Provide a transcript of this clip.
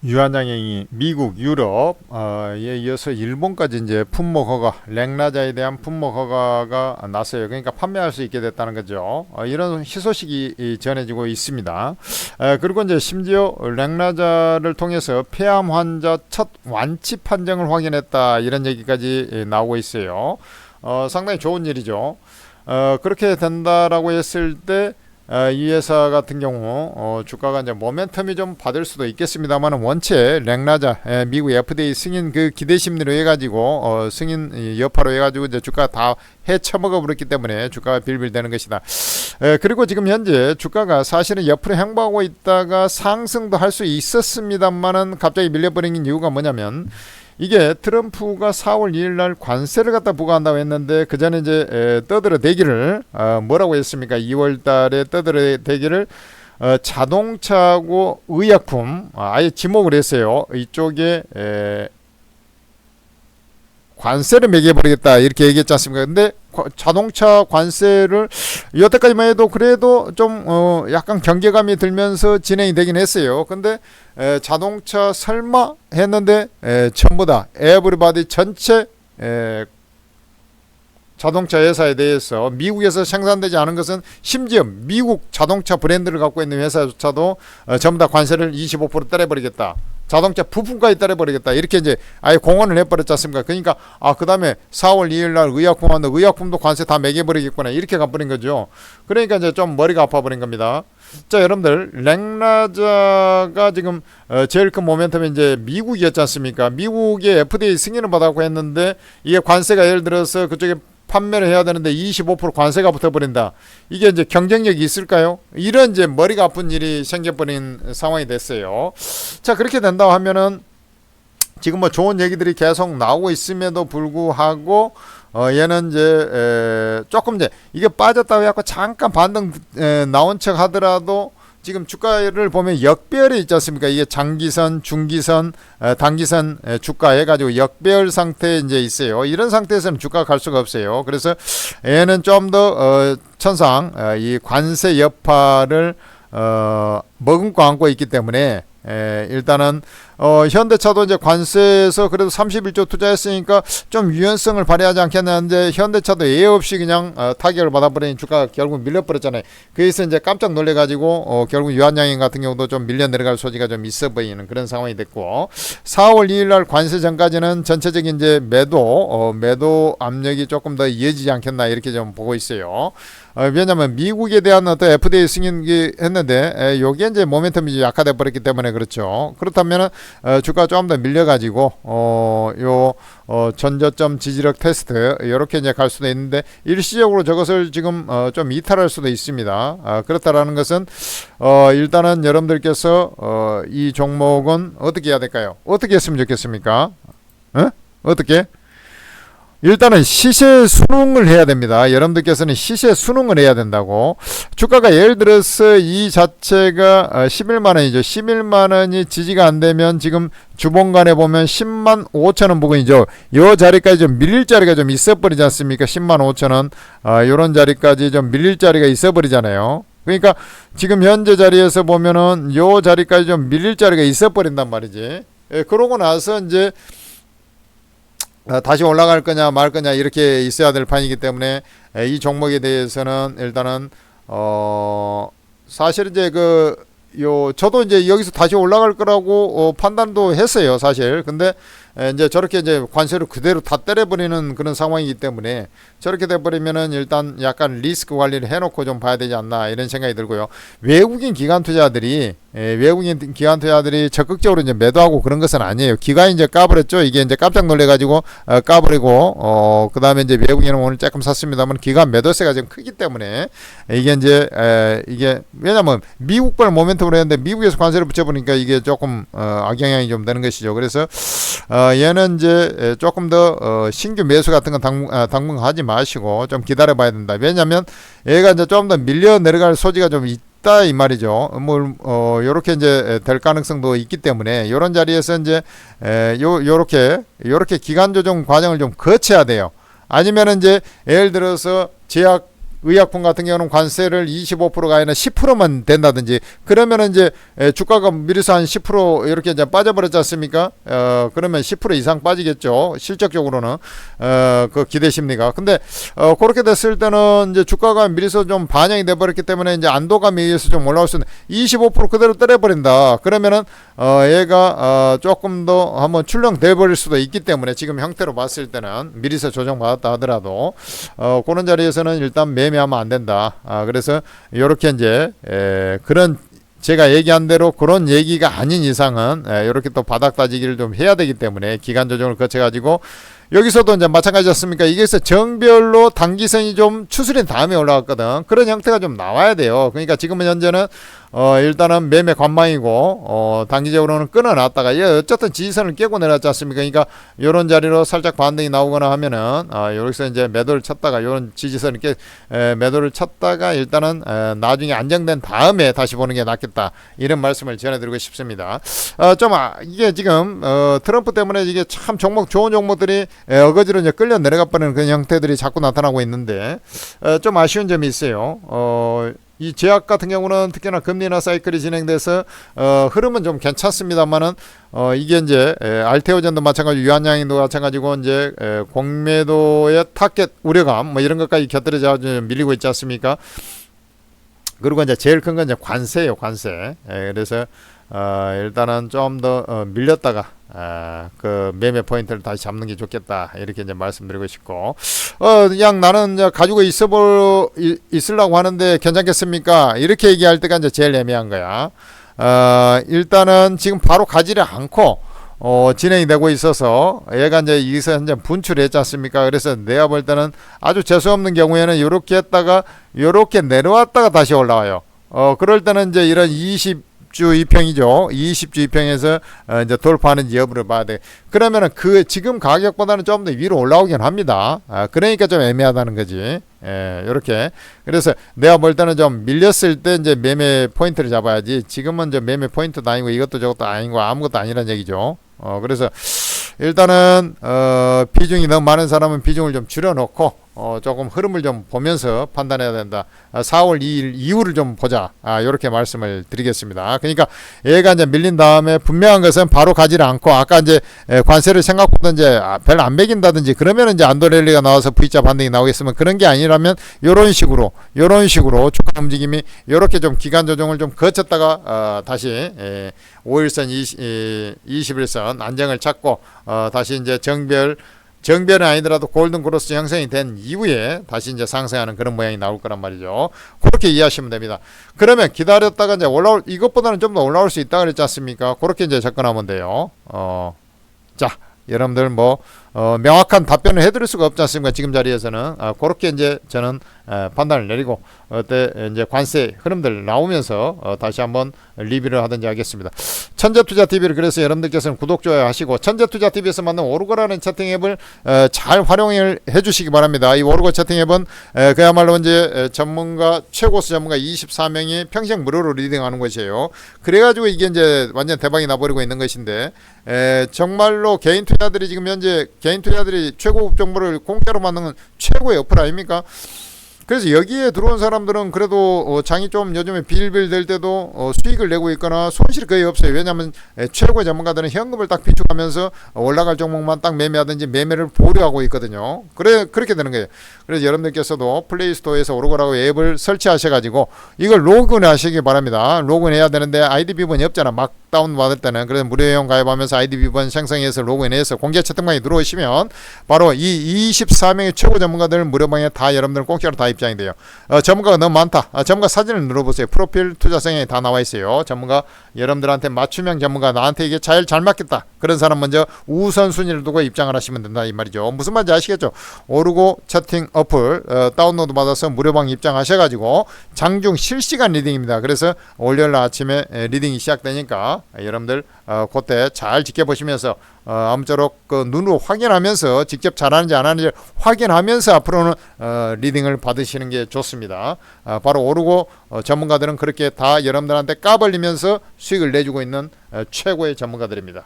유한양행이 미국, 유럽에 이어서 일본까지 이제 품목 허가, 렉나자에 대한 품목 허가가 났어요. 그러니까 판매할 수 있게 됐다는 거죠. 이런 희소식이 전해지고 있습니다. 그리고 이제 심지어 렉나자를 통해서 폐암 환자 첫 완치 판정을 확인했다, 이런 얘기까지 나오고 있어요. 상당히 좋은 일이죠. 그렇게 된다라고 했을 때 이 회사 같은 경우 주가가 이제 모멘텀이 좀 받을 수도 있겠습니다만, 원체 렉나자 미국 FDA 승인 그 기대 심리로 해가지고 승인 여파로 해가지고 이제 주가 다 해쳐먹어 버렸기 때문에 주가가 빌빌대는 것이다. 그리고 지금 현재 주가가 사실은 옆으로 행보하고 있다가 상승도 할 수 있었습니다만은 갑자기 밀려버린 이유가 뭐냐면, 이게 트럼프가 4월 2일 날 관세를 갖다 부과한다고 했는데, 그 전에 이제 떠들어 대기를 뭐라고 했습니까? 2월 달에 떠들어 대기를 자동차하고 의약품 아예 지목을 했어요. 이쪽에 관세를 매겨버리겠다, 이렇게 얘기했지 않습니까? 근데 자동차 관세를 여태까지만 해도 그래도 좀 약간 경계감이 들면서 진행이 되긴 했어요. 근데 자동차 설마 했는데 전부 다 에브리바디 전체 자동차 회사에 대해서 미국에서 생산되지 않은 것은, 심지어 미국 자동차 브랜드를 갖고 있는 회사조차도 전부 다 관세를 25% 때려버리겠다, 자동차 부품까지 때려버리겠다, 이렇게 이제 아예 공언을 해버렸지 않습니까? 그러니까 그 다음에 4월 2일 날 의약품 하는데 의약품도 관세 다 매겨버리겠구나, 이렇게 가버린 거죠. 그러니까 이제 좀 머리가 아파버린 겁니다. 자, 여러분들, 렉나자가 지금 제일 큰 모멘텀이 이제 미국이었지 않습니까? 미국의 FDA 승인을 받았고 했는데, 이게 관세가 예를 들어서 그쪽에 판매를 해야 되는데 25% 관세가 붙어버린다. 이게 이제 경쟁력이 있을까요? 이런 이제 머리가 아픈 일이 생겨버린 상황이 됐어요. 자, 그렇게 된다고 하면은 지금 뭐 좋은 얘기들이 계속 나오고 있음에도 불구하고 얘는 이제 조금 이제 이게 빠졌다고 해갖고 잠깐 반등 나온 척 하더라도, 지금 주가를 보면 역배열이 있지 않습니까? 이게 장기선, 중기선, 단기선 주가 해가지고 역배열 상태에 이제 있어요. 이런 상태에서는 주가가 갈 수가 없어요. 그래서 얘는 좀 더 천상 이 관세 여파를 머금고 안고 있기 때문에, 일단은 현대차도 이제 관세에서 그래도 31조 투자했으니까 좀 유연성을 발휘하지 않겠는데, 현대차도 예의 없이 그냥 타격을 받아버리니 주가가 결국 밀려버렸잖아요. 그래서 이제 깜짝 놀래가지고 결국 유한양행 같은 경우도 좀 밀려 내려갈 소지가 좀 있어 보이는 그런 상황이 됐고, 4월 2일 날 관세 전까지는 전체적인 이제 매도 압력이 조금 더 이어지지 않겠나, 이렇게 좀 보고 있어요. 왜냐면 미국에 대한 어떤 FDA 승인이 했는데 요게 이제 모멘텀이 약화돼 버렸기 때문에 그렇죠. 그렇다면은 주가 좀 더 밀려가지고 전저점 지지력 테스트 이렇게 이제 갈 수도 있는데, 일시적으로 저것을 지금 좀 이탈할 수도 있습니다. 그렇다라는 것은 일단은 여러분들께서 이 종목은 어떻게 해야 될까요? 어떻게 했으면 좋겠습니까? 어떻게? 일단은 시세 순응을 해야 됩니다. 여러분들께서는 시세 순응을 해야 된다고. 주가가 예를 들어서 이 자체가 11만원이죠. 11만원이 지지가 안되면 지금 주봉간에 보면 10만 5천원 부근이죠. 이 자리까지 좀 밀릴 자리가 좀 있어버리지 않습니까? 10만 5천원 요런 자리까지 좀 밀릴 자리가 있어버리잖아요. 그러니까 지금 현재 자리에서 보면은 요 자리까지 좀 밀릴 자리가 있어버린단 말이지. 그러고 나서 이제 다시 올라갈 거냐 말 거냐 이렇게 있어야 될 판이기 때문에, 이 종목에 대해서는 일단은 사실 이제 저도 이제 여기서 다시 올라갈 거라고 판단도 했어요, 사실. 근데 이제 저렇게 이제 관세를 그대로 다 때려버리는 그런 상황이기 때문에, 저렇게 돼버리면은 일단 약간 리스크 관리를 해놓고 좀 봐야 되지 않나, 이런 생각이 들고요. 외국인 기관 투자들이 적극적으로 이제 매도하고 그런 것은 아니에요. 기관이 이제 까버렸죠. 이게 이제 깜짝 놀래가지고 까버리고 그 다음에 이제 외국인은 오늘 조금 샀습니다만, 기관 매도세가 좀 크기 때문에 이게 이제 이게 왜냐면 미국발 모멘텀으로 했는데 미국에서 관세를 붙여보니까 이게 조금 악영향이 좀 되는 것이죠. 그래서 얘는 이제 조금 더 신규 매수 같은 건 당분 하지 마시고 좀 기다려봐야 된다. 왜냐면 얘가 이제 좀 더 밀려 내려갈 소지가 좀 있다, 이 말이죠. 뭐 요렇게 이제 될 가능성도 있기 때문에, 요런 자리에서 이제 요렇게 기간 조정 과정을 좀 거쳐야 돼요. 아니면은 이제 예를 들어서 제약 의약품 같은 경우는 관세를 25%가 아니라 10%만 된다든지 그러면은 이제 주가가 미리서 한 10% 이렇게 이제 빠져버렸지 않습니까? 그러면 10% 이상 빠지겠죠. 실적적으로는 그 기대 심리가. 근데 그렇게 됐을 때는 이제 주가가 미리서 좀 반영이 돼 버렸기 때문에 이제 안도감에 의해서 좀 올라올 수 있는 25% 그대로 때려버린다. 그러면은 얘가 조금 더 한번 출렁돼 버릴 수도 있기 때문에 지금 형태로 봤을 때는 미리서 조정받았다 하더라도 그런 자리에서는 일단 매매하면 안 된다. 그래서 이렇게 이제 그런 제가 얘기한 대로 그런 얘기가 아닌 이상은 이렇게 또 바닥 따지기를 좀 해야 되기 때문에 기간 조정을 거쳐가지고 여기서도 이제 마찬가지였습니까? 이게서 정별로 단기선이 좀 추스린 다음에 올라갔거든. 그런 형태가 좀 나와야 돼요. 그러니까 지금은 현재는 일단은 매매 관망이고 단기적으로는 끊어놨다가 어쨌든 지지선을 깨고 내려왔지 않습니까? 그러니까 이런 자리로 살짝 반등이 나오거나 하면은 여기서 이제 매도를 쳤다가 이런 지지선을 매도를 쳤다가 일단은 나중에 안정된 다음에 다시 보는 게 낫겠다 이런 말씀을 전해드리고 싶습니다. 이게 지금 트럼프 때문에 이게 참 좋은 종목들이 어거지로 이제 끌려 내려가 버리는 그런 형태들이 자꾸 나타나고 있는데 좀 아쉬운 점이 있어요. 이 제약 같은 경우는 특히나 금리나 사이클이 진행돼서 흐름은 좀 괜찮습니다만은 이게 이제 알테오젠도 마찬가지, 유한양행도 마찬가지고 이제 공매도의 타겟 우려감 뭐 이런 것까지 곁들여져 밀리고 있지 않습니까? 그리고 이제 제일 큰 건 이제 관세예요, 관세. 그래서 일단은 좀 더 밀렸다가 그 매매 포인트를 다시 잡는 게 좋겠다 이렇게 이제 말씀드리고 싶고 그냥 나는 이제 가지고 있으려고 하는데 괜찮겠습니까? 이렇게 얘기할 때가 이제 제일 애매한 거야. 일단은 지금 바로 가지를 않고 진행이 되고 있어서 얘가 이제 여기서 현재 분출했지 않습니까? 그래서 내가 볼 때는 아주 재수없는 경우에는 이렇게 했다가 이렇게 내려왔다가 다시 올라와요. 그럴 때는 이제 이런 20주 이평이죠. 20주 이평에서 이제 돌파하는지 여부를 봐야 돼. 그러면은 그 지금 가격보다는 좀 더 위로 올라오긴 합니다. 그러니까 좀 애매하다는 거지. 이렇게. 그래서 내가 볼 때는 좀 밀렸을 때 이제 매매 포인트를 잡아야지. 지금은 이제 매매 포인트도 아니고 이것도 저것도 아니고 아무것도 아니란 얘기죠. 그래서 일단은 비중이 너무 많은 사람은 비중을 좀 줄여놓고 조금 흐름을 좀 보면서 판단해야 된다. 4월 2일 이후를 좀 보자. 이렇게 말씀을 드리겠습니다. 그러니까 얘가 이제 밀린 다음에 분명한 것은 바로 가지를 않고 아까 이제 관세를 생각보다 이제 별로 안 매긴다든지 그러면 이제 안도랠리가 나와서 V자 반등이 나오겠으면 그런 게 아니라면 요런 식으로 주가 움직임이 요렇게 좀 기간 조정을 좀 거쳤다가 다시 5일선 21선 안정을 찾고 다시 이제 정별은 아니더라도 골든 크로스 형성이 된 이후에 다시 이제 상승하는 그런 모양이 나올 거란 말이죠. 그렇게 이해하시면 됩니다. 그러면 기다렸다가 이제 이것보다는 좀 더 올라올 수 있다 그랬지 않습니까? 그렇게 이제 접근하면 돼요. 자, 여러분들 명확한 답변을 해드릴 수가 없지 않습니까? 지금 자리에서는 그렇게 이제 저는 판단을 내리고 이제 관세 흐름들 나오면서 다시 한번 리뷰를 하든지 하겠습니다. 천재투자TV를 그래서 여러분들께서는 구독, 좋아요 하시고 천재투자TV에서 만든 오르고라는 채팅 앱을 잘 활용을 해주시기 바랍니다. 이 오르고 채팅 앱은 그야말로 이제 최고수 전문가 24명이 평생 무료로 리딩하는 것이에요. 그래가지고 이게 이제 완전 대박이 나버리고 있는 것인데 정말로 개인 투자들이 지금 현재 개인 투자들이 최고급 정보를 공짜로 만드는 최고의 어플 아닙니까? 그래서 여기에 들어온 사람들은 그래도 장이 좀 요즘에 빌빌 될 때도 수익을 내고 있거나 손실이 거의 없어요. 왜냐하면 최고의 전문가들은 현금을 딱 비축하면서 올라갈 종목만 딱 매매하든지 매매를 보류하고 있거든요. 그렇게 되는 거예요. 그래서 여러분들께서도 플레이스토어에서 오르고라고 앱을 설치하셔가지고 이걸 로그인 하시기 바랍니다. 로그인해야 되는데 아이디 비번이 없잖아. 막 다운받을 때는. 그래서 무료회원 가입하면서 아이디 비번 생성해서 로그인해서 공개 채팅방에 들어오시면 바로 이 24명의 최고 전문가들 무료방에 다 여러분들 공짜로 다 입장이 돼요. 전문가가 너무 많다. 전문가 사진을 눌러보세요. 프로필 투자성에 다 나와 있어요. 전문가 여러분들한테 맞춤형 전문가 나한테 이게 잘 맞겠다. 그런 사람 먼저 우선순위를 두고 입장을 하시면 된다 이 말이죠. 무슨 말인지 아시겠죠? 오르고 채팅 어플 다운로드 받아서 무료방 입장하셔가지고 장중 실시간 리딩입니다. 그래서 월요일 아침에 리딩이 시작되니까 여러분들 그때 잘 지켜보시면서 아무쪼록 그 눈으로 확인하면서 직접 잘하는지 안 하는지 확인하면서 앞으로는 리딩을 받으시는 게 좋습니다. 바로 오르고 전문가들은 그렇게 다 여러분들한테 까발리면서 수익을 내주고 있는 최고의 전문가들입니다.